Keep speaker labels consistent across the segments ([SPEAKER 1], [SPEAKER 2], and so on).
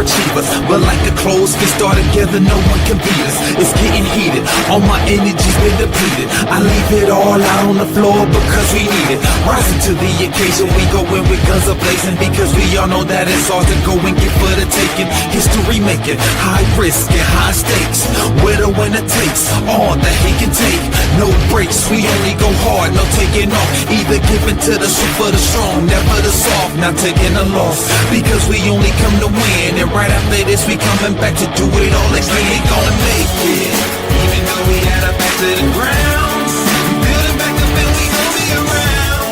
[SPEAKER 1] overachievers. But like a closed fist, all together, no one can beat us. It's getting heated, all my energy's been depleted. I leave it all out on the floor because we need it. Rising to the occasion, we go in with guns a-blazing, because we all know that it's ours to go and get for the taking. History making, high risk and high stakes. Where the winner takes all that he can take. No breaks, we only go hard, no taking off. Either giving to the super, the strong, never the soft. Not taking a loss, because we only come to win. And right after this, we coming back to do it all again. We gonna make it, even though we had our back to the ground. We building back up and we gon' be around.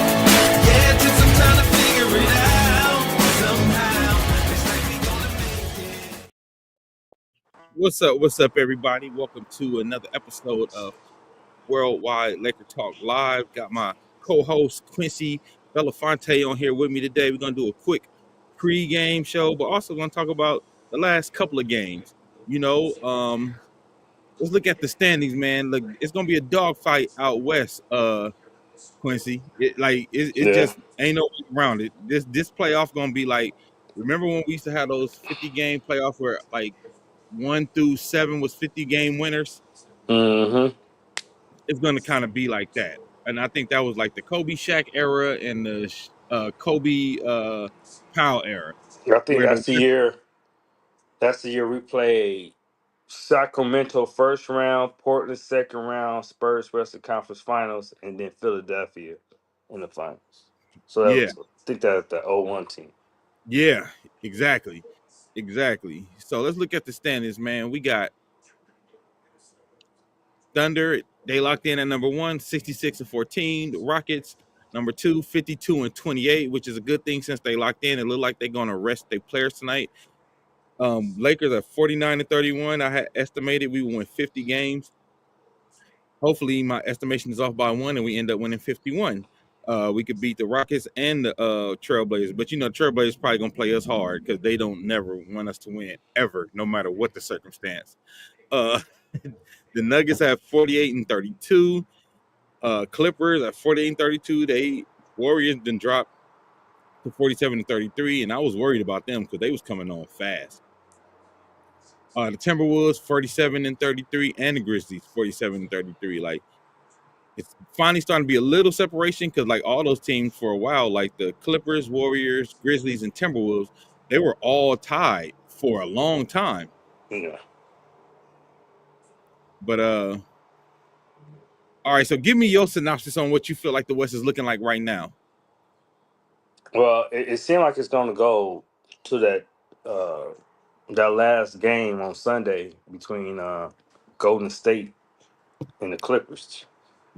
[SPEAKER 1] Yeah, it took some time to figure it out. Somehow, it's like we gonna make it.
[SPEAKER 2] What's up, everybody? Welcome to another episode of Worldwide Laker Talk Live. Got my co-host Quincy Belafonte on here with me today. We're gonna do a quick pre-game show, but also gonna talk about the last couple of games. Let's look at the standings, man. Look, it's gonna be a dogfight out west, Quincy. It
[SPEAKER 3] Yeah.
[SPEAKER 2] just ain't no way around it. This playoff gonna be like, remember when we used to have those 50-game playoffs where like 1 through 7 was 50-game winners?
[SPEAKER 3] Mm-hmm.
[SPEAKER 2] It's going to kind of be like that. And I think that was like the Kobe Shaq era and the Kobe Powell era.
[SPEAKER 3] I think
[SPEAKER 2] Where the
[SPEAKER 3] that's the year. That's the year we played Sacramento first round, Portland second round, Spurs Western Conference Finals, and then Philadelphia in the finals. So that
[SPEAKER 2] yeah,
[SPEAKER 3] was, I think that's the 01 team.
[SPEAKER 2] yeah, exactly. So let's look at the standings, man. We got Thunder. They locked in at number 1, 66-14. The Rockets, number 2, 52-28, which is a good thing since they locked in. It looked like they're going to rest their players tonight. Lakers are 49-31. I had estimated we would win 50 games. Hopefully, my estimation is off by 1, and we end up winning 51. We could beat the Rockets and the Trailblazers, but Trailblazers probably gonna play us hard because they don't never want us to win ever, no matter what the circumstance. The Nuggets have 48-32. Clippers at 48-32. They Warriors then dropped to 47-33, and I was worried about them because they was coming on fast. The Timberwolves 47-33, and the Grizzlies 47-33. Like, it's finally starting to be a little separation because like all those teams for a while, like the Clippers, Warriors, Grizzlies, and Timberwolves, they were all tied for a long time.
[SPEAKER 3] Yeah.
[SPEAKER 2] But all right, so give me your synopsis on what you feel like the West is looking like right now.
[SPEAKER 3] Well, it seemed like it's going to go to that last game on Sunday between Golden State and the Clippers.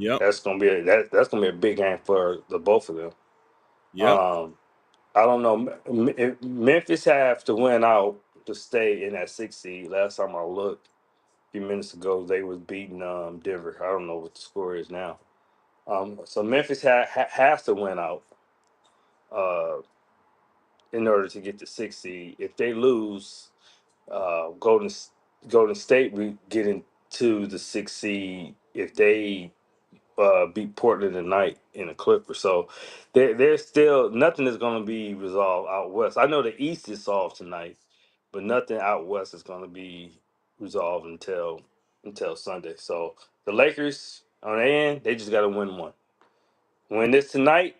[SPEAKER 2] Yep.
[SPEAKER 3] That's gonna be that's gonna be a big game for the both of them.
[SPEAKER 2] Yep.
[SPEAKER 3] I don't know. If Memphis have to win out to stay in that 6th seed. Last time I looked, a few minutes ago, they was beating Denver. I don't know what the score is now. So Memphis has to win out uh, in order to get the 6th seed. If they lose, Golden State we get into the 6th seed. If they beat Portland tonight in a Clipper. So there's still nothing is going to be resolved out west. I know the East is solved tonight, but nothing out west is going to be resolved until Sunday. So the Lakers on their end, they just got to win one. Win this tonight,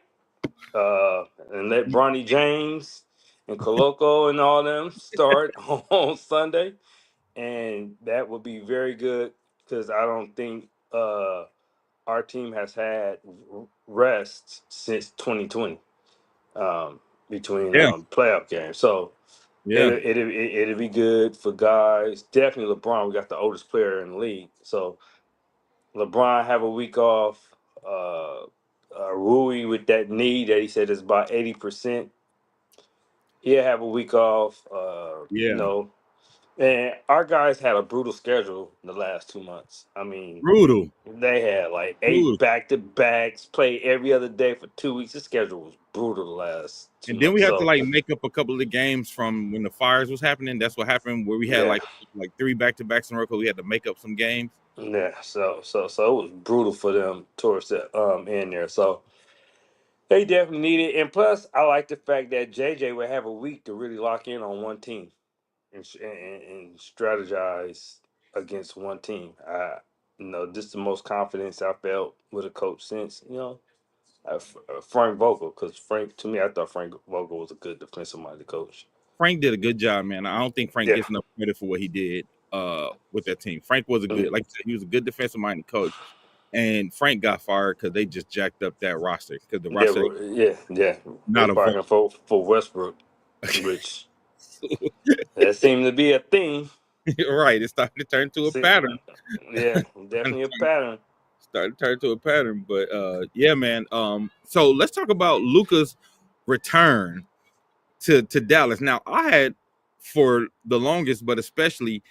[SPEAKER 3] and let Bronny James and Coloco and all them start on Sunday, and that would be very good because I don't think. Our team has had rest since 2020 between
[SPEAKER 2] Yeah.
[SPEAKER 3] playoff games. So
[SPEAKER 2] Yeah.
[SPEAKER 3] it'll be good for guys. Definitely LeBron. We got the oldest player in the league. So LeBron have a week off. Rui with that knee that he said is about 80%. He'll have a week off.
[SPEAKER 2] Yeah.
[SPEAKER 3] And our guys had a brutal schedule in the last 2 months. I mean,
[SPEAKER 2] Brutal.
[SPEAKER 3] they had like 8
[SPEAKER 2] Brutal.
[SPEAKER 3] back-to-backs, played every other day for 2 weeks. The schedule was brutal the last 2
[SPEAKER 2] And then
[SPEAKER 3] months.
[SPEAKER 2] we have to
[SPEAKER 3] So
[SPEAKER 2] like make up a couple of the games from when the fires was happening. That's what happened where we had
[SPEAKER 3] yeah,
[SPEAKER 2] like 3 back-to-backs in a row because we had to make up some games.
[SPEAKER 3] yeah. So it was brutal for them towards the end there. So they definitely need it. And plus, I like the fact that JJ will have a week to really lock in on one team. and strategize against one team. This is the most confidence I felt with a coach since Frank Vogel. Because to me, I thought Frank Vogel was a good defensive minded coach.
[SPEAKER 2] Frank did a good job, man. I don't think Frank
[SPEAKER 3] Yeah,
[SPEAKER 2] gets enough credit for what he did with that team. Frank was a good, like you said, he was a good defensive minded coach. And Frank got fired because they just jacked up that roster because the roster
[SPEAKER 3] yeah. They
[SPEAKER 2] not a
[SPEAKER 3] fired him for Westbrook, which that seemed to be a thing.
[SPEAKER 2] right. It started to turn to a
[SPEAKER 3] See,
[SPEAKER 2] pattern.
[SPEAKER 3] yeah, definitely a pattern.
[SPEAKER 2] Started to turn to a pattern. But yeah, man. So let's talk about Luka's return to Dallas. Now, I had for the longest, but especially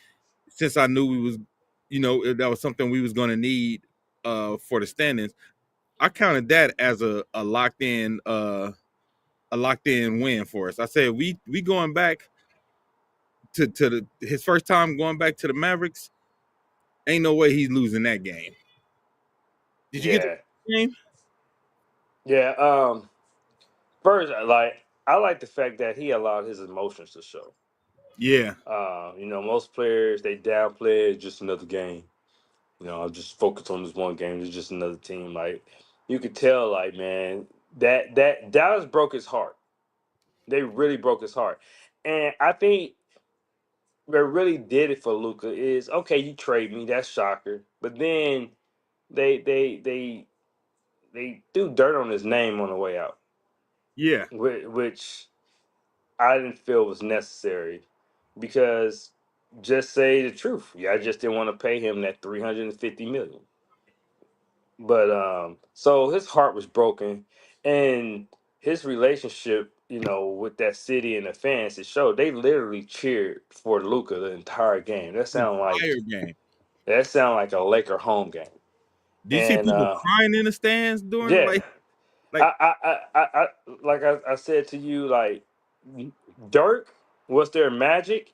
[SPEAKER 2] since I knew we was, that was something we was going to need for the standings. I counted that as a locked in win for us. I said we going back to his first time going back to the Mavericks. Ain't no way he's losing that game. Did you get the
[SPEAKER 3] Yeah,
[SPEAKER 2] game?
[SPEAKER 3] yeah. First, I like the fact that he allowed his emotions to show.
[SPEAKER 2] Yeah,
[SPEAKER 3] Most players they downplay it, just another game. I'm just focused on this one game. It's just another team. Like you could tell, like man, that Dallas broke his heart. They really broke his heart, and I think what really did it for Luca is okay. You trade me, that's shocker. But then they they they they threw dirt on his name on the way out,
[SPEAKER 2] yeah,
[SPEAKER 3] which I didn't feel was necessary because just say the truth. Yeah, I just didn't want to pay him that 350 million. But so his heart was broken, and his relationship, with that city and the fans, it showed. They literally cheered for Luca the entire game.
[SPEAKER 2] the entire game.
[SPEAKER 3] That sound like a Laker home game.
[SPEAKER 2] Do you see
[SPEAKER 3] And
[SPEAKER 2] people crying in the stands during
[SPEAKER 3] yeah,
[SPEAKER 2] like
[SPEAKER 3] I like I said to you, like Dirk was their Magic,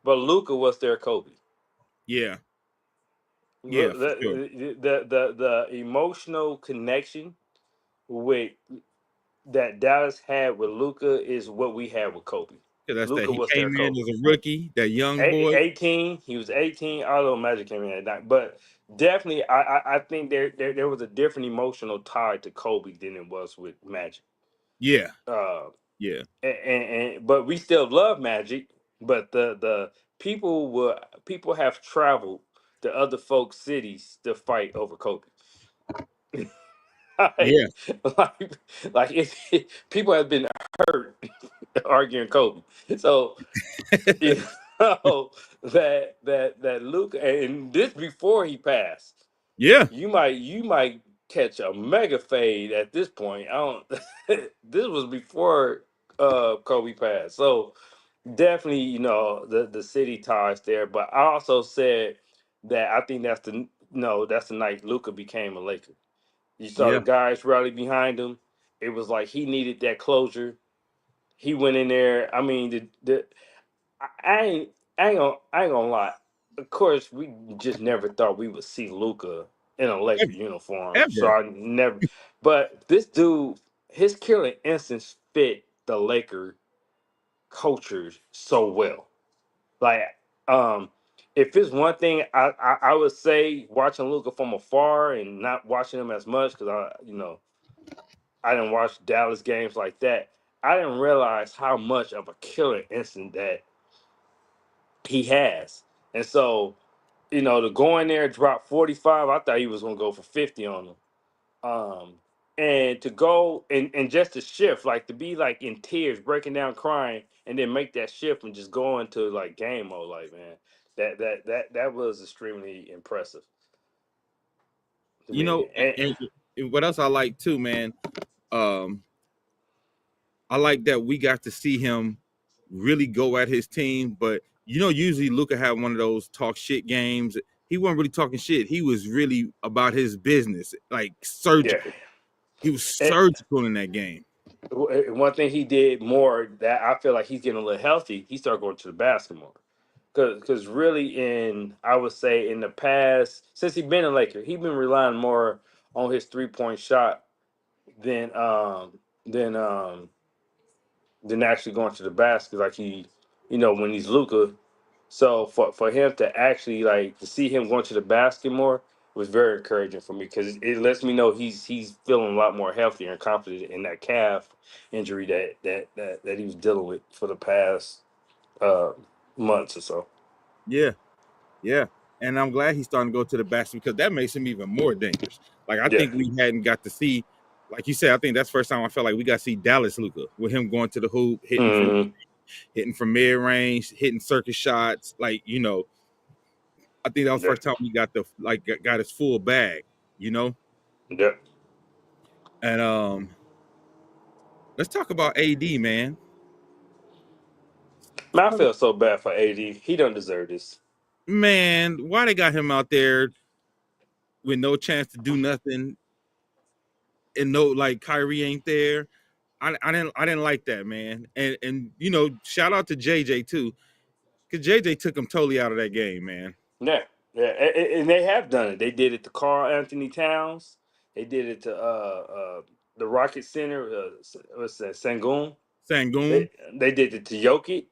[SPEAKER 3] but Luca was their Kobe.
[SPEAKER 2] yeah, yeah,
[SPEAKER 3] Look,
[SPEAKER 2] for sure.
[SPEAKER 3] the emotional connection with that Dallas had with Luca is what we had with Kobe.
[SPEAKER 2] 'Cause that's that
[SPEAKER 3] Luca
[SPEAKER 2] he
[SPEAKER 3] was
[SPEAKER 2] came
[SPEAKER 3] their
[SPEAKER 2] in
[SPEAKER 3] Kobe.
[SPEAKER 2] as a rookie, that young boy.
[SPEAKER 3] 18, he was 18. Although Magic came in at that, but definitely, I think there was a different emotional tie to Kobe than it was with Magic.
[SPEAKER 2] Yeah,
[SPEAKER 3] Uh,
[SPEAKER 2] yeah,
[SPEAKER 3] but we still love Magic. But the people have traveled to other folks' cities to fight over Kobe. like,
[SPEAKER 2] yeah,
[SPEAKER 3] like, people have been hurt arguing Kobe. So you that Luke, and this before he passed.
[SPEAKER 2] yeah,
[SPEAKER 3] You might catch a mega fade at this point. I don't. This was before Kobe passed, so definitely the city ties there. But I also said that I think that's the no that's the night Luca became a Laker. You saw the
[SPEAKER 2] yeah.
[SPEAKER 3] guys rally behind him. It was like he needed that closure. He went in there. I mean, I ain't I ain't gonna lie. Of course, we just never thought we would see Luca in a Laker
[SPEAKER 2] Ever,
[SPEAKER 3] uniform. So
[SPEAKER 2] ever.
[SPEAKER 3] I never. But this dude, his killer instincts fit the Laker culture so well. Like, um, if it's one thing I would say, watching Luca from afar and not watching him as much because I didn't watch Dallas games like that. I didn't realize how much of a killer instinct that he has. And so, to go in there and drop 45, I thought he was going to go for 50 on them. Um, and to go and just to shift, like to be like in tears, breaking down, crying, and then make that shift and just go into like game mode, like man, that was extremely impressive to
[SPEAKER 2] You
[SPEAKER 3] me.
[SPEAKER 2] know, and what else I like too, man. Um, I like that we got to see him really go at his team. But usually Luca had one of those talk shit games. He wasn't really talking shit. He was really about his business, like
[SPEAKER 3] Yeah.
[SPEAKER 2] surgical. He was
[SPEAKER 3] And
[SPEAKER 2] surgical in that game.
[SPEAKER 3] one thing he did more that I feel like he's getting a little healthy, he started going to the basketball. Because really, I would say in the past, since he's been a Laker, he's been relying more on his 3-point shot than than um than actually going to the basket like he when he's Luca. So for him to actually like to see him going to the basket more was very encouraging for me because it lets me know he's feeling a lot more healthier and confident in that calf injury that he was dealing with for the past uh, months or so.
[SPEAKER 2] Yeah, yeah. And I'm glad he's starting to go to the basket because that makes him even more dangerous. Like I
[SPEAKER 3] Yeah.
[SPEAKER 2] think we hadn't got to see, like you said, I think that's the first time I felt like we got to see Dallas Luca with him going to the hoop,
[SPEAKER 3] Hmm.
[SPEAKER 2] hitting from mid range, hitting circus shots. Like I think that was the
[SPEAKER 3] Yeah.
[SPEAKER 2] first time we got got his full bag. You know,
[SPEAKER 3] Yeah.
[SPEAKER 2] and let's talk about AD, man.
[SPEAKER 3] Man, I feel so bad for AD. He don't deserve this.
[SPEAKER 2] Man, why they got him out there with no chance to do nothing and no like Kyrie ain't there? I didn't like that, man. And shout out to JJ too, because JJ took him totally out of that game, man.
[SPEAKER 3] Yeah. Yeah. And they have done it. They did it to Carl Anthony Towns. They did it to the Rocket Center. What's that? Sangoon.
[SPEAKER 2] Sangoon,
[SPEAKER 3] They did it to Jokic,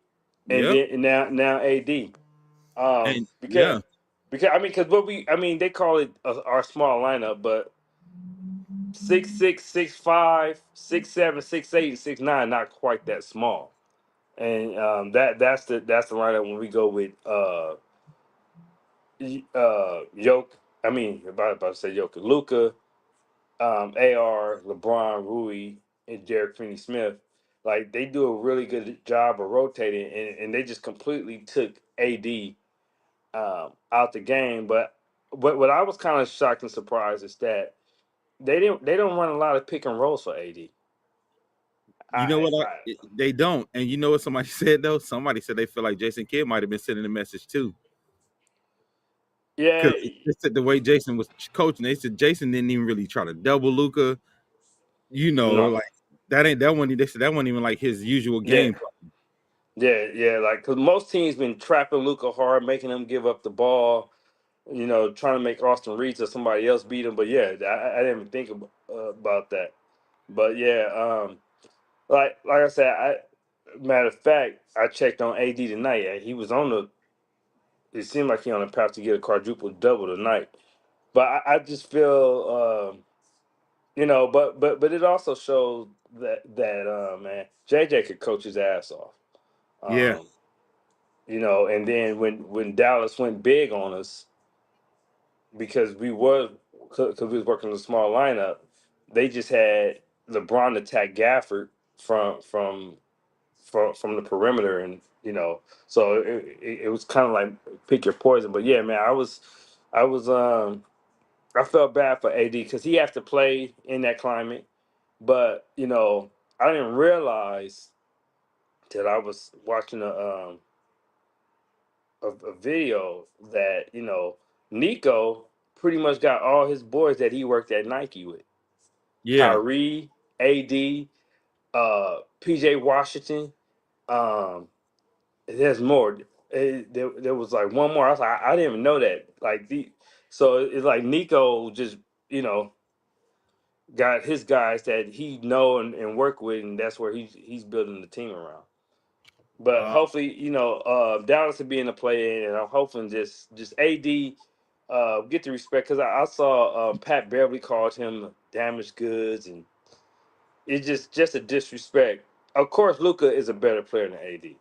[SPEAKER 3] and
[SPEAKER 2] yep,
[SPEAKER 3] then and now AD.
[SPEAKER 2] and
[SPEAKER 3] Because
[SPEAKER 2] yeah,
[SPEAKER 3] because they call it our small lineup, but 6'6", 6'5", 6'7", 6'8", 6'9", not quite that small. And that's the lineup when we go with Yoke. About to say Yoke, Luca, AR, LeBron, Rui, and Derek Finney Smith. Like they do a really good job of rotating, and they just completely took AD out the game. But what I was kind of shocked and surprised is that they don't run a lot of pick and rolls for AD.
[SPEAKER 2] you know what?
[SPEAKER 3] I
[SPEAKER 2] They don't, and you know what somebody said though? Somebody said they feel like Jason Kidd might have been sending a message too,
[SPEAKER 3] yeah
[SPEAKER 2] because they said the way Jason was coaching, they said Jason didn't even really try to double Luca.
[SPEAKER 3] no
[SPEAKER 2] Like that ain't that one. They said that wasn't even like his usual
[SPEAKER 3] yeah
[SPEAKER 2] game plan.
[SPEAKER 3] yeah like because most teams been trapping Luca hard, making him give up the ball. Trying to make Austin Reeves or somebody else beat him. But yeah, I didn't even think about that. But yeah, like I said, matter of fact, I checked on AD tonight. He was on the. It seemed like he on the path to get a quadruple double tonight. But I just feel, but it also shows that man, JJ could coach his ass off.
[SPEAKER 2] Yeah,
[SPEAKER 3] Um, and then when Dallas went big on us because we was working a small lineup, they just had LeBron attack Gafford from the perimeter, and so it was kind of like pick your poison. But yeah, man, I was I felt bad for AD because he has to play in that climate, but I didn't realize that I was watching a video that Nico pretty much got all his boys that he worked at Nike with.
[SPEAKER 2] yeah.
[SPEAKER 3] Kyrie, AD, PJ Washington. Um, there's more. There was like one more. I was like, I didn't even know that. So it's like Nico just you know got his guys that he know and work with, and that's where he's building the team around. But
[SPEAKER 2] Uh,
[SPEAKER 3] hopefully, Dallas will be in the play, and I'm hoping just AD get the respect because I saw Pat Beverly called him damaged goods, and it's just a disrespect. Of course, Luca is a better player than AD.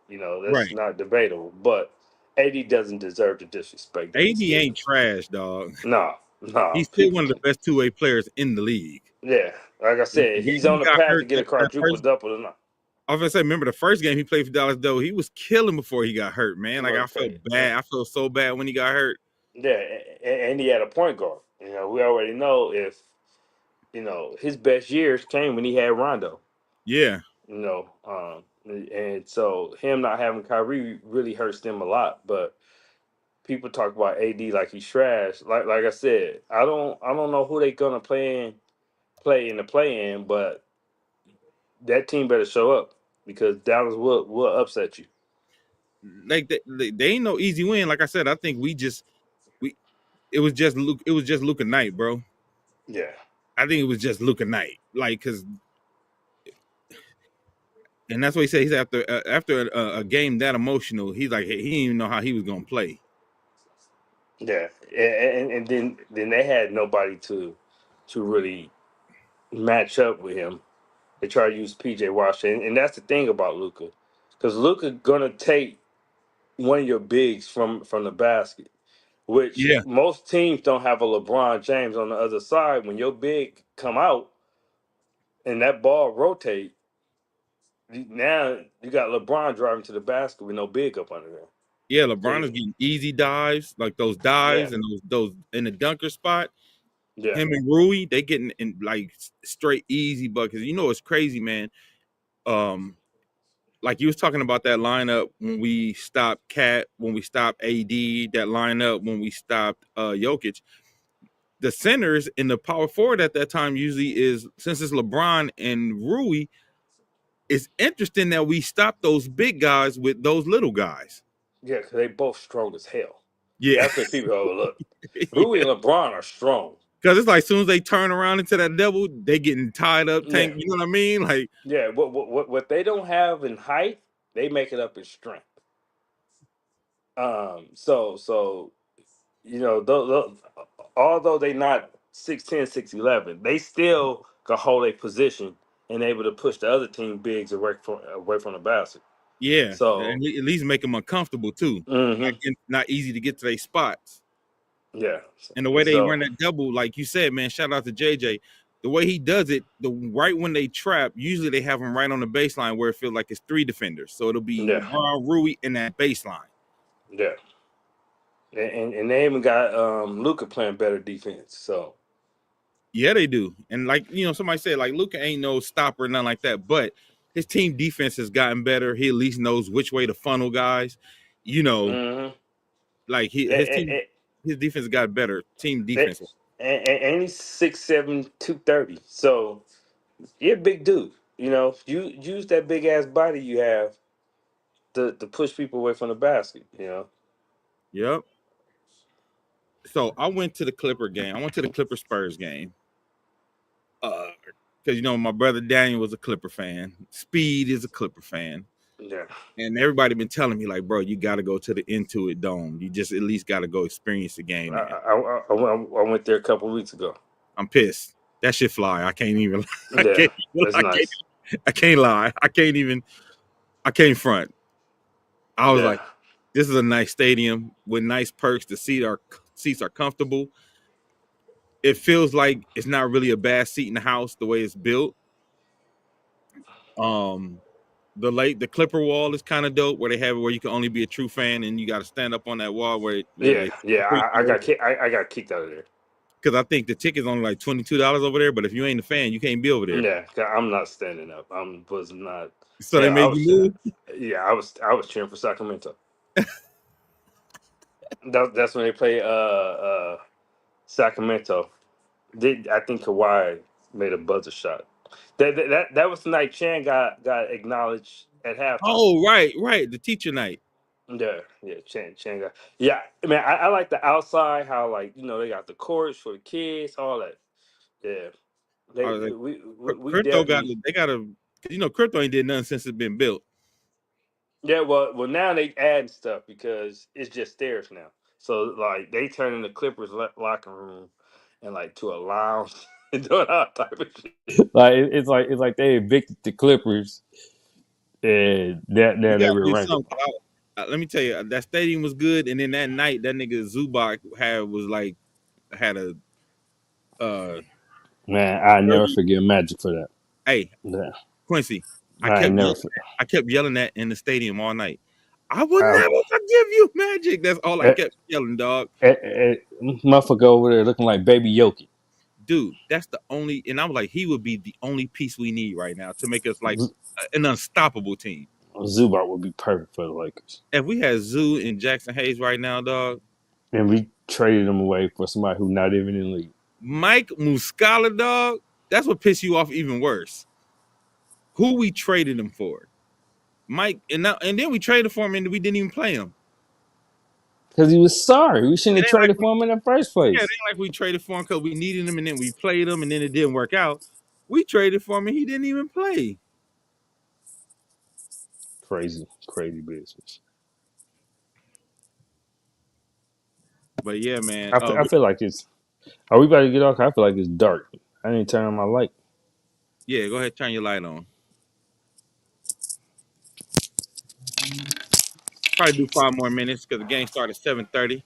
[SPEAKER 3] That's
[SPEAKER 2] right.
[SPEAKER 3] not debatable. But AD doesn't deserve the disrespect that he's
[SPEAKER 2] AD
[SPEAKER 3] getting.
[SPEAKER 2] ain't trash, dog.
[SPEAKER 3] No, no,
[SPEAKER 2] He's still
[SPEAKER 3] people.
[SPEAKER 2] one of the best two-way players in the league.
[SPEAKER 3] Yeah, like I
[SPEAKER 2] The
[SPEAKER 3] said,
[SPEAKER 2] game
[SPEAKER 3] he's
[SPEAKER 2] he
[SPEAKER 3] on the
[SPEAKER 2] got
[SPEAKER 3] path to
[SPEAKER 2] hurt,
[SPEAKER 3] get a
[SPEAKER 2] that
[SPEAKER 3] quadruple
[SPEAKER 2] first,
[SPEAKER 3] double tonight.
[SPEAKER 2] I was gonna say, remember the first game he played for Dallas, though, he was killing before he got hurt, man.
[SPEAKER 3] He
[SPEAKER 2] Like I
[SPEAKER 3] wasn't
[SPEAKER 2] felt
[SPEAKER 3] playing.
[SPEAKER 2] bad. I felt so bad when he got hurt.
[SPEAKER 3] Yeah, and he had a point guard. We already know if his best years came when he had Rondo.
[SPEAKER 2] Yeah,
[SPEAKER 3] And so him not having Kyrie really hurts them a lot. But people talk about AD like he's trash. Like I said, I don't know who they gonna play in the play in, but that team better show up because Dallas will upset you.
[SPEAKER 2] like they ain't no easy win. Like I said, I think we it was just Luka Knight, bro.
[SPEAKER 3] Yeah.
[SPEAKER 2] I think it was just Luka Knight, like because And that's what he said. He's after a game that emotional. He's like he didn't even know how he was gonna play.
[SPEAKER 3] Yeah, and then they had nobody to really match up with him. They try to use PJ Washington, and that's the thing about Luca, because Luca gonna take one of your bigs from the basket, which
[SPEAKER 2] Yeah,
[SPEAKER 3] most teams don't have a LeBron James on the other side. When your big come out and that ball rotate, now you got LeBron driving to the basket with no big up under there.
[SPEAKER 2] yeah.
[SPEAKER 3] So
[SPEAKER 2] LeBron is getting easy dives, like those
[SPEAKER 3] yeah,
[SPEAKER 2] dives and those in the dunker spot.
[SPEAKER 3] yeah,
[SPEAKER 2] Him and Rui, they getting in like straight easy buckets. You know it's crazy, man. Um, like you was talking about that lineup when we stopped Cat, when we stopped AD, that lineup when we stopped Jokic. The centers in the power forward at that time usually is, since it's LeBron and Rui, it's interesting that we stop those big guys with those little guys.
[SPEAKER 3] yeah, because they both strong as hell.
[SPEAKER 2] Yeah.
[SPEAKER 3] That's what people overlook. Rui and LeBron are strong.
[SPEAKER 2] Because it's like as soon as they turn around into that double, they getting tied up,
[SPEAKER 3] Yeah,
[SPEAKER 2] tank. You know what I mean? Like,
[SPEAKER 3] yeah. What they don't have in height, they make it up in strength. So although they not 6'10", 6'11", they still can hold a position and able to push the other team bigs away from the basket.
[SPEAKER 2] yeah,
[SPEAKER 3] So
[SPEAKER 2] and at least make them uncomfortable too. Like,
[SPEAKER 3] hmm
[SPEAKER 2] it's not easy to get to their spots.
[SPEAKER 3] yeah.
[SPEAKER 2] And the way they
[SPEAKER 3] So
[SPEAKER 2] run that double, like you said, man, shout out to JJ. The way he does it, the right when they trap, usually they have him right on the baseline where it feels like it's three defenders. So it'll be
[SPEAKER 3] yeah,
[SPEAKER 2] LeBron, Rui, in that baseline.
[SPEAKER 3] yeah. And they even got Luca playing better defense. So
[SPEAKER 2] Yeah, they do. And like, somebody said, like, Luka ain't no stopper, nothing like that. But his team defense has gotten better. He at least knows which way to funnel guys. You know,
[SPEAKER 3] hmm
[SPEAKER 2] like his team,
[SPEAKER 3] and,
[SPEAKER 2] his defense got better. Team defense.
[SPEAKER 3] and he's 6'7", 230. So you're a big dude. You use that big ass body you have to push people away from the basket.
[SPEAKER 2] Yep. So I went to the Clipper game. I went to the Clipper Spurs game. Because my brother Daniel was a Clipper fan. Speed is a Clipper fan.
[SPEAKER 3] Yeah.
[SPEAKER 2] And everybody been telling me, like, bro, you got to go to the Intuit Dome. You just at least got to go experience the game,
[SPEAKER 3] I,
[SPEAKER 2] man.
[SPEAKER 3] I went there a couple of weeks ago.
[SPEAKER 2] I'm pissed. That shit fly. I can't even. I
[SPEAKER 3] Yeah,
[SPEAKER 2] can't.
[SPEAKER 3] that's
[SPEAKER 2] I can't.
[SPEAKER 3] nice.
[SPEAKER 2] I can't lie. I can't even. I can't front. I was
[SPEAKER 3] Yeah,
[SPEAKER 2] like, this is a nice stadium with nice perks. The seats are comfortable. It feels like it's not really a bad seat in the house the way it's built. Um, the Clipper wall is kind of dope, where they have it where you can only be a true fan and you got to stand up on that wall where
[SPEAKER 3] yeah,
[SPEAKER 2] they
[SPEAKER 3] yeah.
[SPEAKER 2] free
[SPEAKER 3] I
[SPEAKER 2] throw.
[SPEAKER 3] I got kicked out of there.
[SPEAKER 2] Because I think the ticket's only like $22 over there, but if you ain't a fan, you can't be over there.
[SPEAKER 3] Yeah, 'cause I'm not standing up. I was not.
[SPEAKER 2] So they
[SPEAKER 3] Yeah, I
[SPEAKER 2] made
[SPEAKER 3] was.
[SPEAKER 2] you move.
[SPEAKER 3] Yeah, I was cheering for Sacramento. That's when they play Sacramento. I think Kawhi made a buzzer shot. That was the night Chan got acknowledged at halftime.
[SPEAKER 2] Oh, right, the teacher night.
[SPEAKER 3] Yeah, yeah, Chan got. Yeah, I mean, I like the outside, how, like, they got the courts for the kids, all that. Yeah,
[SPEAKER 2] I
[SPEAKER 3] they
[SPEAKER 2] was like,
[SPEAKER 3] we
[SPEAKER 2] Crypto
[SPEAKER 3] definitely.
[SPEAKER 2] they got to, Crypto ain't did nothing since it's been built.
[SPEAKER 3] Yeah, well now they adding stuff because it's just stairs now. So, like, they turning the Clippers locker room and, like, to a lounge and doing all type of shit. Like, it's like they evicted the Clippers and that
[SPEAKER 2] You
[SPEAKER 3] now they
[SPEAKER 2] got to do
[SPEAKER 3] rearranged them.
[SPEAKER 2] something. Let me tell you, that stadium was good, and then that night, that nigga Zubac had a uh
[SPEAKER 3] Man, I never
[SPEAKER 2] 30.
[SPEAKER 3] forget Magic for that.
[SPEAKER 2] Hey,
[SPEAKER 3] Yeah,
[SPEAKER 2] Quincy, I
[SPEAKER 3] I ain't
[SPEAKER 2] kept
[SPEAKER 3] never.
[SPEAKER 2] yelling I kept yelling that in the stadium all night. I will
[SPEAKER 3] I,
[SPEAKER 2] never forgive you, Magic. That's all I kept yelling, dog.
[SPEAKER 3] motherfucker over there looking like Baby Yoki.
[SPEAKER 2] Dude, that's the only, and I'm like, he would be the only piece we need right now to make us like
[SPEAKER 3] Z-
[SPEAKER 2] an unstoppable team.
[SPEAKER 3] Zubac would be perfect for the Lakers,
[SPEAKER 2] If we had Zoo and Jackson Hayes right now, dog,
[SPEAKER 3] and we traded him away for somebody who's not even in the league.
[SPEAKER 2] Mike Muscala, dog, that's what pissed you off even worse. Who we traded him for? Mike, and then we traded for him and we didn't even play him.
[SPEAKER 3] Because he was sorry. We
[SPEAKER 2] It
[SPEAKER 3] shouldn't have
[SPEAKER 2] ain't like
[SPEAKER 3] traded for him in the first
[SPEAKER 2] it
[SPEAKER 3] place.
[SPEAKER 2] ain't like we traded for him because we needed him and then we played him and then it didn't work out. We traded for him and he didn't even play.
[SPEAKER 3] crazy business.
[SPEAKER 2] But yeah, man.
[SPEAKER 3] I feel like it's. Are we about to get off? I feel like it's dark. I didn't turn on my light.
[SPEAKER 2] Yeah, go ahead, turn your light on. Probably do 5 more minutes because the game started at 7:30.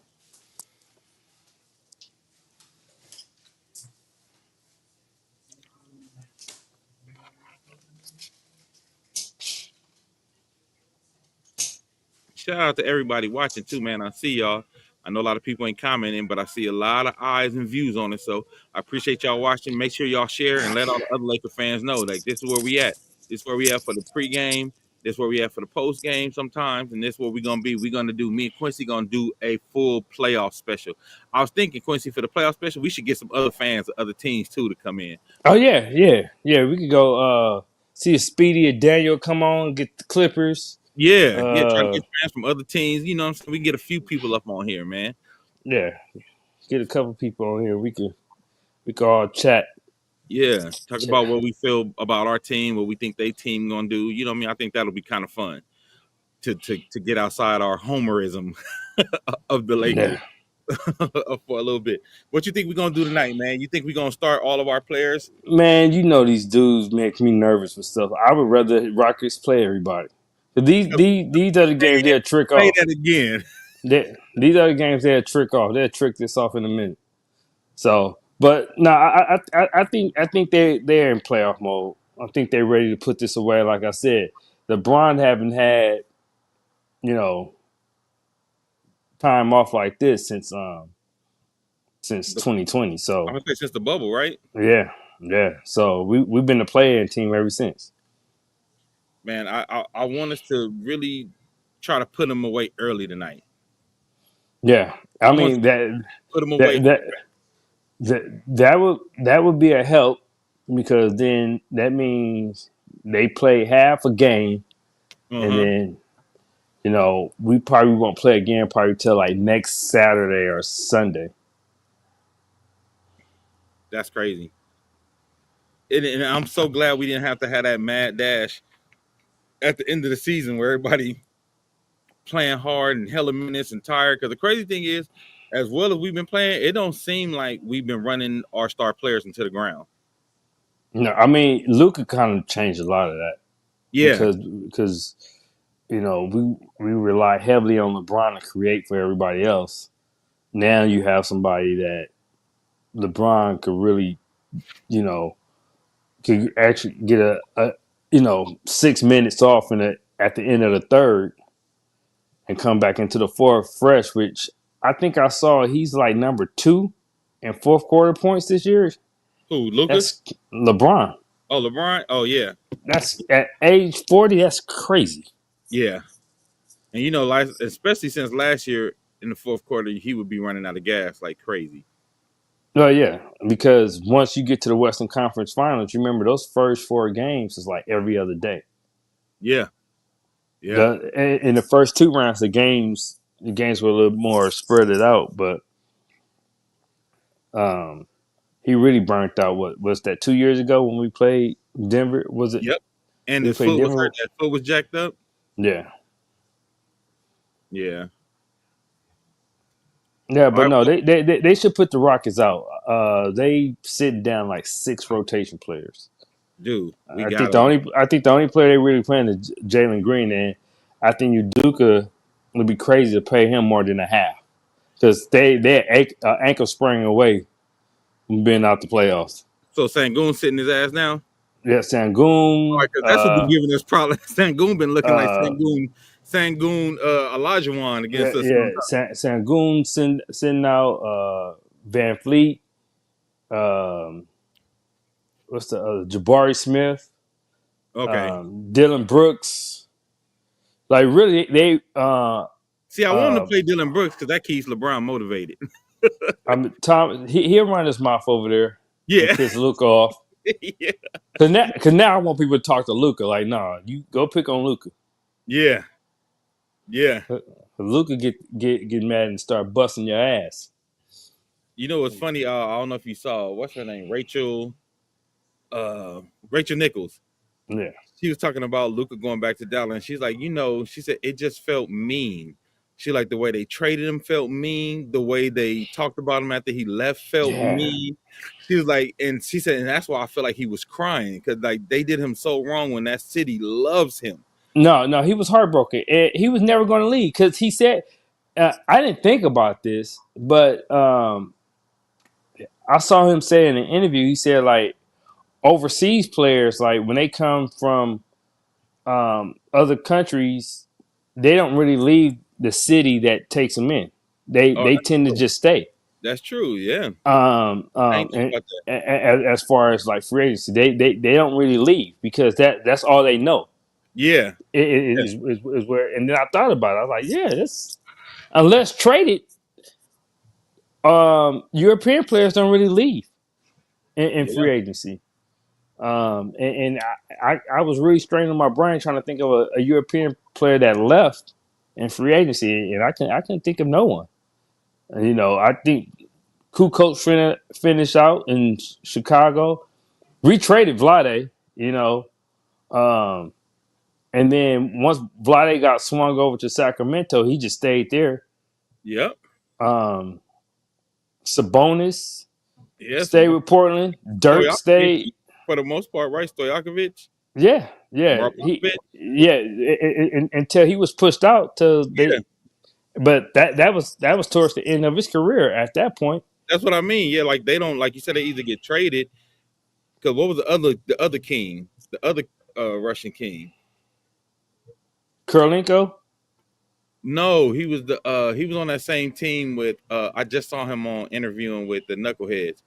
[SPEAKER 2] Shout out to everybody watching too, man. I see y'all. I know a lot of people ain't commenting, but I see a lot of eyes and views on it. So I appreciate y'all watching. Make sure y'all share and let all the other Laker fans know, like, this is where we at. This is where we at for the pregame. This is where we at for the post game sometimes, and this is where we're gonna be. We're gonna do. Me and Quincy gonna do a full playoff special. I was thinking, Quincy, for the playoff special, we should get some other fans of other teams too to come in.
[SPEAKER 3] Oh yeah. We could go see if Speedy or Daniel come on, get the Clippers.
[SPEAKER 2] Yeah, yeah. Try to get fans from other teams. You know what I'm saying? We can get a few people up on here, man.
[SPEAKER 3] Yeah, get a couple people on here. We could all chat.
[SPEAKER 2] Yeah, talk about what we feel about our team, what we think they team gonna do. You know what I mean? I think that'll be kind of fun to get outside our homerism of the Lakers
[SPEAKER 3] Yeah.
[SPEAKER 2] for a little bit. What you think we're gonna do tonight, man? You think we're gonna start all of our players?
[SPEAKER 3] Man, you know these dudes make me nervous with stuff. I would rather Rockets play everybody. These are the games they'll trick
[SPEAKER 2] Say
[SPEAKER 3] off.
[SPEAKER 2] that again.
[SPEAKER 3] These are the games they'll trick off. They'll trick this off in a minute. So, but no, I think they're in playoff mode. I think they're ready to put this away. Like I said, LeBron haven't had you time off like this since
[SPEAKER 2] I'm
[SPEAKER 3] 2020. So
[SPEAKER 2] gonna say since the bubble, right?
[SPEAKER 3] yeah. So we've been a playing team ever since.
[SPEAKER 2] Man, I want us to really try to put them away early tonight.
[SPEAKER 3] Yeah, I
[SPEAKER 2] I want us
[SPEAKER 3] mean
[SPEAKER 2] to put them away.
[SPEAKER 3] that that that would be a help because then that means they play half a game and
[SPEAKER 2] Uh-huh.
[SPEAKER 3] then we probably won't play again probably till like next Saturday or Sunday.
[SPEAKER 2] That's crazy. And I'm so glad we didn't have to have that mad dash at the end of the season where everybody playing hard and hella minutes and tired. Because the crazy thing is, as well as we've been playing, it don't seem like we've been running our star players into the ground.
[SPEAKER 3] No, I mean Luka kind of changed a lot of that
[SPEAKER 2] Yeah,
[SPEAKER 3] because we rely heavily on LeBron to create for everybody else. Now you have somebody that LeBron could really you know could actually get a 6 minutes off at the end of the third and come back into the fourth fresh, which I think I saw he's like number 2 in fourth quarter points this year.
[SPEAKER 2] who, Luca?
[SPEAKER 3] That's LeBron.
[SPEAKER 2] Oh, LeBron. Oh yeah,
[SPEAKER 3] That's at age 40. That's crazy.
[SPEAKER 2] yeah. And you know, like, especially since last year in the fourth quarter, he would be running out of gas like crazy.
[SPEAKER 3] No, yeah, because once you get to the Western Conference Finals, you remember those first 4 games is like every other day.
[SPEAKER 2] Yeah, yeah.
[SPEAKER 3] In the first 2 rounds, the games were a little more spread it out, but um, he really burnt out. What was that 2 years ago when we played Denver? Was it
[SPEAKER 2] Yep. And
[SPEAKER 3] we
[SPEAKER 2] his
[SPEAKER 3] played
[SPEAKER 2] foot was
[SPEAKER 3] Denver?
[SPEAKER 2] hurt. That foot was jacked up.
[SPEAKER 3] Yeah,
[SPEAKER 2] Yeah.
[SPEAKER 3] yeah,
[SPEAKER 2] All
[SPEAKER 3] but
[SPEAKER 2] right.
[SPEAKER 3] no,
[SPEAKER 2] Well,
[SPEAKER 3] they should put the Rockets out. They sit down like 6 rotation players.
[SPEAKER 2] dude, we
[SPEAKER 3] I
[SPEAKER 2] got
[SPEAKER 3] think
[SPEAKER 2] him.
[SPEAKER 3] the only player they really playing is Jalen Green, and I think Udoka would be crazy to pay him more than a half because they're ankle sprain away from being out the playoffs.
[SPEAKER 2] So Sangoon sitting his ass now.
[SPEAKER 3] Yeah,
[SPEAKER 2] All
[SPEAKER 3] Sangoon,
[SPEAKER 2] right, because that's what been giving us problems. Sangoon been looking like
[SPEAKER 3] uh,
[SPEAKER 2] Sangoon Olajuwon against us
[SPEAKER 3] yeah,
[SPEAKER 2] sometimes.
[SPEAKER 3] Sangoon sitting out, Van Fleet, um, what's the other Jabari Smith,
[SPEAKER 2] Okay.
[SPEAKER 3] Dylan Brooks. Like really, they
[SPEAKER 2] See, I want him to
[SPEAKER 3] uh,
[SPEAKER 2] play Dylan Brooks because that keeps LeBron motivated.
[SPEAKER 3] Tom. He'll run his mouth over there and
[SPEAKER 2] Yeah.
[SPEAKER 3] piss Luca off.
[SPEAKER 2] Yeah.
[SPEAKER 3] Cause now I want people to talk to Luca. Like, nah, you go pick on Luca.
[SPEAKER 2] Yeah. Yeah.
[SPEAKER 3] Luca get mad and start busting your ass.
[SPEAKER 2] You know what's funny? I don't know if you saw what's her name, Rachel Nichols.
[SPEAKER 3] Yeah.
[SPEAKER 2] she was talking about Luka going back to Dallas, and she's like, she said it just felt mean. She like the way they traded him felt mean. The way they talked about him after he left felt
[SPEAKER 3] Yeah.
[SPEAKER 2] mean. She was like, and she said, and that's why I feel like he was crying because like they did him so wrong when that city loves him.
[SPEAKER 3] No, he was heartbroken. He was never going to leave because he said, I didn't think about this, but I saw him say in an interview, he said, like, overseas players, like, when they come from other countries, they don't really leave the city that takes them in.
[SPEAKER 2] Oh,
[SPEAKER 3] They tend to just stay.
[SPEAKER 2] that's true. Yeah, I ain't think
[SPEAKER 3] And
[SPEAKER 2] about that.
[SPEAKER 3] as far as like free agency, they don't really leave because that's all they know.
[SPEAKER 2] Yeah, yeah,
[SPEAKER 3] Is where, and then I thought about it. I was like, yeah, this unless traded, European players don't really leave in
[SPEAKER 2] yeah,
[SPEAKER 3] free agency. And I was really straining my brain trying to think of a European player that left in free agency, and I can think of no one. And, I think Kukoc finished out in Chicago. We traded Vlade, and then once Vlade got swung over to Sacramento, he just stayed there.
[SPEAKER 2] yep,
[SPEAKER 3] Um, Sabonis
[SPEAKER 2] yeah.
[SPEAKER 3] stayed with Portland. Dirk
[SPEAKER 2] Stojakovic,
[SPEAKER 3] stayed.
[SPEAKER 2] for the most part, right? Stojakovic,
[SPEAKER 3] Yeah.
[SPEAKER 2] Bogdanovic,
[SPEAKER 3] Until he was pushed out to
[SPEAKER 2] yeah.
[SPEAKER 3] they. But that was towards the end of his career. At that point,
[SPEAKER 2] That's what I mean. Yeah, like they don't like you said they either get traded because what was the other king, the other Russian king?
[SPEAKER 3] Kurlenko.
[SPEAKER 2] No, he was on that same team with I just saw him on interviewing with the Knuckleheads.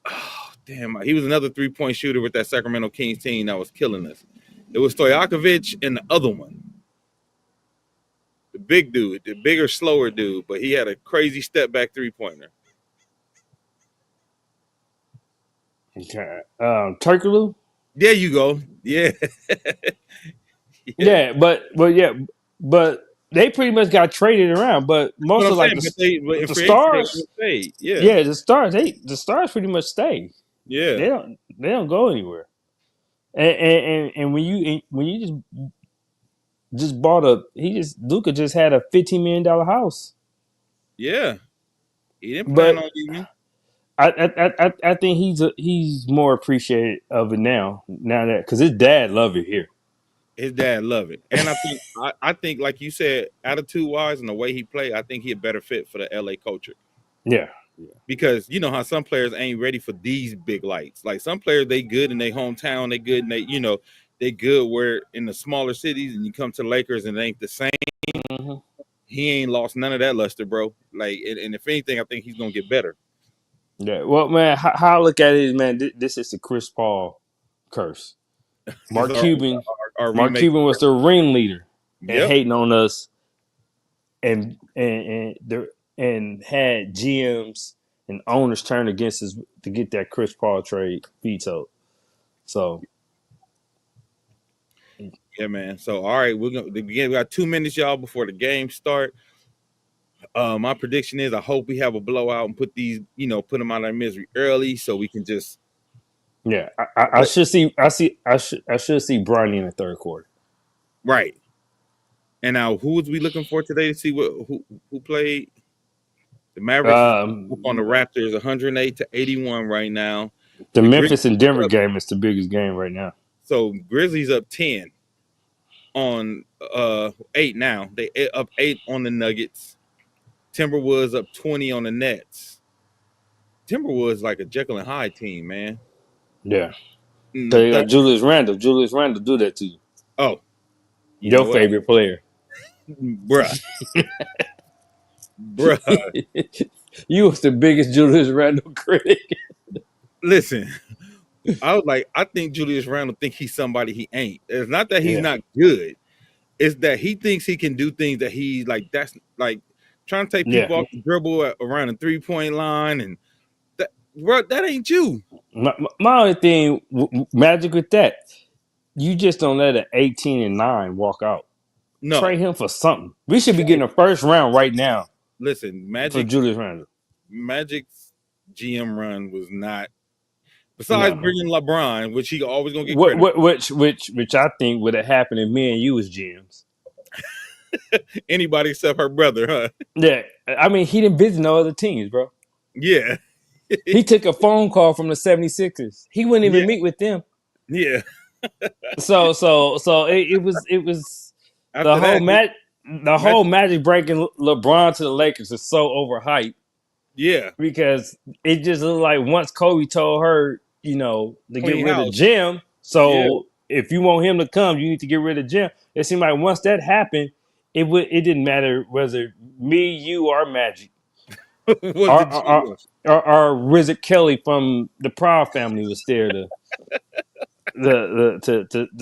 [SPEAKER 2] Oh, damn, he was another 3-point shooter with that Sacramento Kings team that was killing us. It was Stojakovic and the other one, the big dude, the bigger, slower dude, but he had a crazy step back 3-pointer.
[SPEAKER 3] Okay. Turkoglu.
[SPEAKER 2] There you go. Yeah, yeah.
[SPEAKER 3] Yeah, but they pretty much got traded around. But
[SPEAKER 2] That's what
[SPEAKER 3] most
[SPEAKER 2] I'm
[SPEAKER 3] of like
[SPEAKER 2] saying. But in
[SPEAKER 3] the
[SPEAKER 2] free agency they
[SPEAKER 3] stars,
[SPEAKER 2] all stayed. Yeah,
[SPEAKER 3] yeah, the stars pretty much stay.
[SPEAKER 2] yeah,
[SPEAKER 3] They don't go anywhere. And when you just bought Luca just had a $15 million house.
[SPEAKER 2] yeah. He didn't plan
[SPEAKER 3] But
[SPEAKER 2] on leaving.
[SPEAKER 3] I think he's more appreciated of it now that because his dad love it here.
[SPEAKER 2] His dad love it, and I think like you said, attitude wise and the way he played, I think he a better fit for the LA culture
[SPEAKER 3] Yeah,
[SPEAKER 2] because you know how some players ain't ready for these big lights. Like some players, they good in their hometown, they good and they good where in the smaller cities, and you come to Lakers and it ain't the same.
[SPEAKER 3] hmm
[SPEAKER 2] He ain't lost none of that luster, bro. Like, and if anything, I think he's gonna get better.
[SPEAKER 3] yeah. Well, man, how I look at it is, man, this is the Chris Paul curse.
[SPEAKER 2] This is
[SPEAKER 3] Mark Cuban,
[SPEAKER 2] our
[SPEAKER 3] Mark
[SPEAKER 2] remake.
[SPEAKER 3] Cuban was the ringleader and
[SPEAKER 2] Yep.
[SPEAKER 3] hating on us, and had GMs and owners turn against us to get that Chris Paul trade vetoed. So
[SPEAKER 2] Yeah, man. So all right, we're gonna begin. We got 2 minutes, y'all, before the game start. My prediction is I hope we have a blowout and put them out of their misery early so we can just
[SPEAKER 3] yeah, I should see I should see Bronny in the third quarter.
[SPEAKER 2] right. And now who was we looking for today to see who played? The Mavericks is up on the
[SPEAKER 3] Um,
[SPEAKER 2] Raptors 108-81 right now.
[SPEAKER 3] the
[SPEAKER 2] The Grizzlies
[SPEAKER 3] Memphis and Denver
[SPEAKER 2] up,
[SPEAKER 3] game is the biggest game right now.
[SPEAKER 2] so Grizzlies up 10 on 8 now. They up 8 on the Nuggets. Timberwolves up 20 on the Nets. Timberwolves like a Jekyll and Hyde team, man.
[SPEAKER 3] Yeah, so
[SPEAKER 2] The
[SPEAKER 3] you got Julius Randle. Julius Randle do that to you.
[SPEAKER 2] Oh, you
[SPEAKER 3] Your
[SPEAKER 2] know what,
[SPEAKER 3] favorite player.
[SPEAKER 2] bruh, bruh.
[SPEAKER 3] You was the biggest Julius Randle critic.
[SPEAKER 2] Listen, I was like, I think Julius Randle think he's somebody he ain't. It's not that he's
[SPEAKER 3] Yeah,
[SPEAKER 2] not good. It's that he thinks he can do things that he like. That's like trying to take
[SPEAKER 3] yeah.
[SPEAKER 2] people off the dribble around the 3-point line, and that, bro, that ain't you.
[SPEAKER 3] My only thing, magic with that, you just don't let an 18-9 walk out.
[SPEAKER 2] No,
[SPEAKER 3] Trade him for something. We should be getting a first round right now
[SPEAKER 2] listen,
[SPEAKER 3] for Julius Randle.
[SPEAKER 2] Magic's GM run was not Besides bringing LeBron, which he always gonna get
[SPEAKER 4] What,
[SPEAKER 2] credit.
[SPEAKER 4] which I think would have happened if me and you was GMs.
[SPEAKER 2] Anybody except her brother, huh?
[SPEAKER 4] Yeah, I mean, he didn't visit no other teams, bro.
[SPEAKER 2] Yeah.
[SPEAKER 4] He took a phone call from the 76ers. He wouldn't even meet with them.
[SPEAKER 2] Yeah.
[SPEAKER 4] So it was
[SPEAKER 2] After
[SPEAKER 4] the whole Magic breaking LeBron to the Lakers is so overhyped.
[SPEAKER 2] Yeah.
[SPEAKER 4] Because it just looked like once Kobe told her, to get
[SPEAKER 2] Clean
[SPEAKER 4] rid
[SPEAKER 2] house.
[SPEAKER 4] of Jim. So if you want him to come, you need to get rid of Jim. It seemed like once that happened, it didn't matter whether me, you, or Magic. Or Rizard Kelly from the Proud family was there to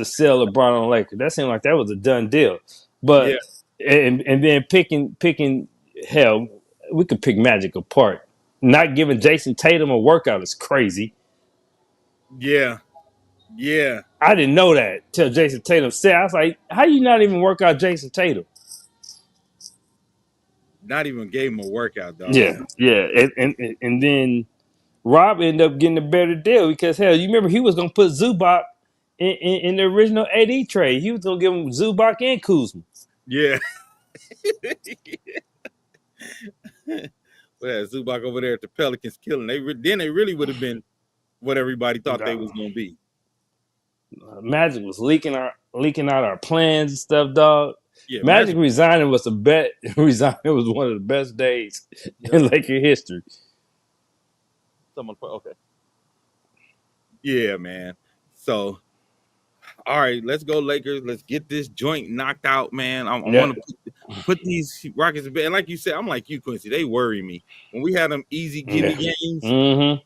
[SPEAKER 4] sell LeBron on the Lakers. That seemed like that was a done deal. But and then picking hell, we could pick Magic apart. Not giving Jason Tatum a workout is crazy.
[SPEAKER 2] Yeah.
[SPEAKER 4] I didn't know that till Jason Tatum said. I was like, how you not even work out Jason Tatum?
[SPEAKER 2] Not even gave him a workout, dog.
[SPEAKER 4] Yeah. And then Rob ended up getting a better deal because hell, you remember he was gonna put Zubac in the original AD trade. He was gonna give him Zubac and Kuzma.
[SPEAKER 2] Yeah. Well, Zubac over there at the Pelicans killing. They really would have been what everybody thought they was gonna be.
[SPEAKER 4] Magic was leaking out our plans and stuff, dog.
[SPEAKER 2] Yeah,
[SPEAKER 4] Magic resigning was resigning was one of the best days in Laker history.
[SPEAKER 2] Okay. Yeah, man. So, all right, let's go Lakers. Let's get this joint knocked out, man. I want to put these Rockets in bed. And like you said, I'm like you, Quincy. They worry me when we had them easy gimme games.
[SPEAKER 4] Mm-hmm.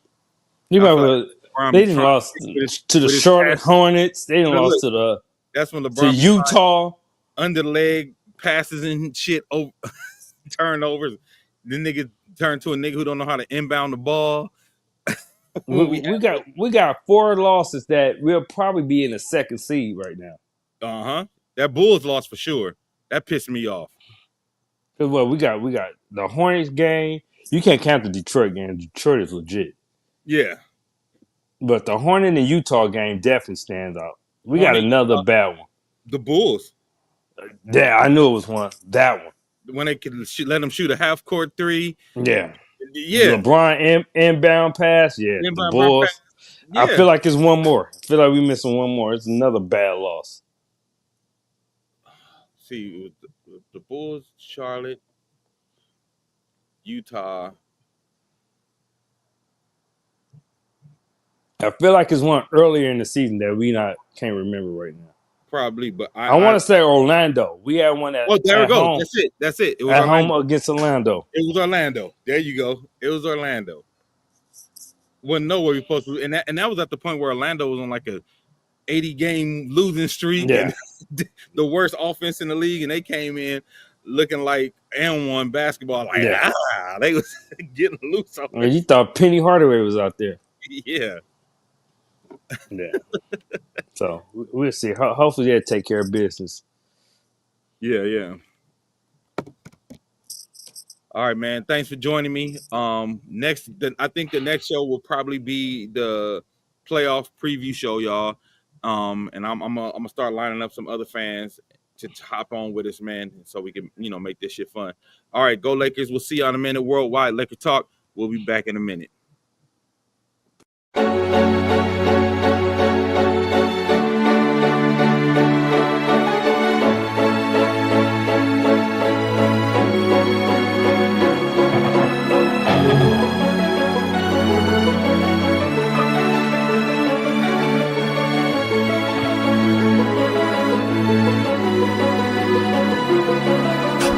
[SPEAKER 4] You remember they didn't lost to the Charlotte Hornets. They didn't lost to
[SPEAKER 2] that's when LeBron
[SPEAKER 4] to Utah
[SPEAKER 2] under the leg passes and shit over turnovers. The nigga turned to a nigga who don't know how to inbound the ball.
[SPEAKER 4] we got 4 losses that we'll probably be in the second seed right now.
[SPEAKER 2] That Bulls lost for sure. That pissed me off.
[SPEAKER 4] Cause we got the Hornets game. You can't count the Detroit game. Detroit is legit.
[SPEAKER 2] Yeah.
[SPEAKER 4] But the Hornet and Utah game definitely stands out. We got another bad one.
[SPEAKER 2] The Bulls.
[SPEAKER 4] Yeah, I knew it was one. That one.
[SPEAKER 2] When they could let them shoot a half-court 3.
[SPEAKER 4] Yeah.
[SPEAKER 2] Yeah.
[SPEAKER 4] LeBron inbound pass. Yeah. The Bulls. Yeah. I feel like it's one more. I feel like we're missing one more. It's another bad loss.
[SPEAKER 2] See, with the Bulls, Charlotte, Utah.
[SPEAKER 4] I feel like it's one earlier in the season that we can't remember right now.
[SPEAKER 2] Probably, but
[SPEAKER 4] I want to say Orlando. We had one at
[SPEAKER 2] there we go.
[SPEAKER 4] Home.
[SPEAKER 2] That's it. It was
[SPEAKER 4] at
[SPEAKER 2] Orlando.
[SPEAKER 4] Home against Orlando.
[SPEAKER 2] It was Orlando. There you go. It was Orlando. Wouldn't know where we supposed to, and that was at the point where Orlando was on like a 80-game losing streak, and the worst offense in the league, and they came in looking like M1 basketball. Like they was getting loose.
[SPEAKER 4] You thought Penny Hardaway was out there?
[SPEAKER 2] Yeah.
[SPEAKER 4] Yeah. So we'll see. Hopefully they'll take care of business.
[SPEAKER 2] Yeah. All right, man. Thanks for joining me. I think the next show will probably be the playoff preview show, y'all. And I'm gonna start lining up some other fans to hop on with us, man, so we can make this shit fun. All right, go Lakers. We'll see you in a minute. Worldwide Laker Talk. We'll be back in a minute.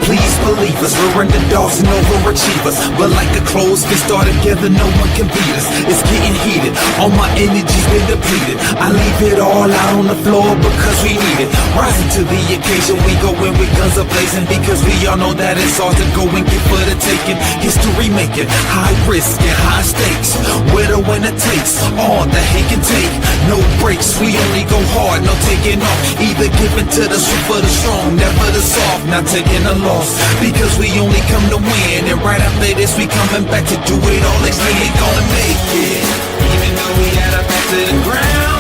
[SPEAKER 1] Please believe us, we're underdogs and overachievers. But like a closed fist all together, no one can beat us. It's getting heated, all my energy's been depleted. I leave it all out on the floor because we need it. Rising to the occasion, we go in with guns a-blazing, because we all know that it's all to go and get for the taking. History making, high risk and high stakes. Where the winner takes, all that he can take. No breaks, we only go hard, no taking off. Either giving to the super, the strong, never the soft, not taking a loss. Because we only come to win, and right after this we coming back to do it all again. We gonna make it, even though we gotta back to the ground.